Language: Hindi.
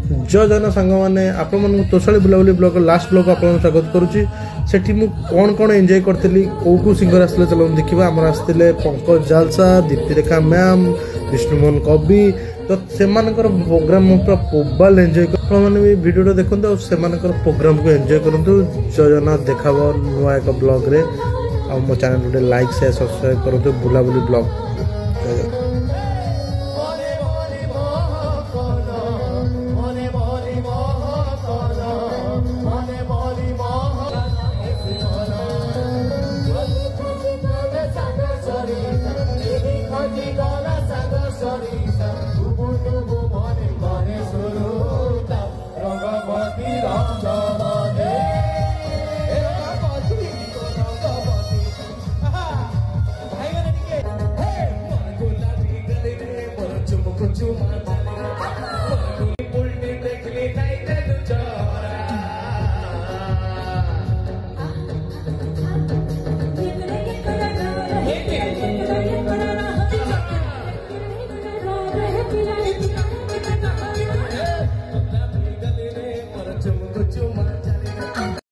जय जन सांग मैंने आपण तोशाली बुलाबुली ब्लॉग लास्ट ब्लॉग आप स्वागत करुच्ची सेठी मु कौन कौन एंजॉय करी कौ सिंगर आसते चलो देखा आम आसते पंकज जालसा दीप्तिरेखा मैम विष्णुमोहन कवि तो से प्रोग्राम पूरा पोबाल एंजॉय मैंने भी भिडियो देखते और से प्रोग्राम को एंजॉय करूँ जय जगन्नाथ देखा नुआ एक ब्लॉग रे आ मो चैनल लाइक शेयर सब्सक्राइब करूँ बुलाबुली ब्लॉग।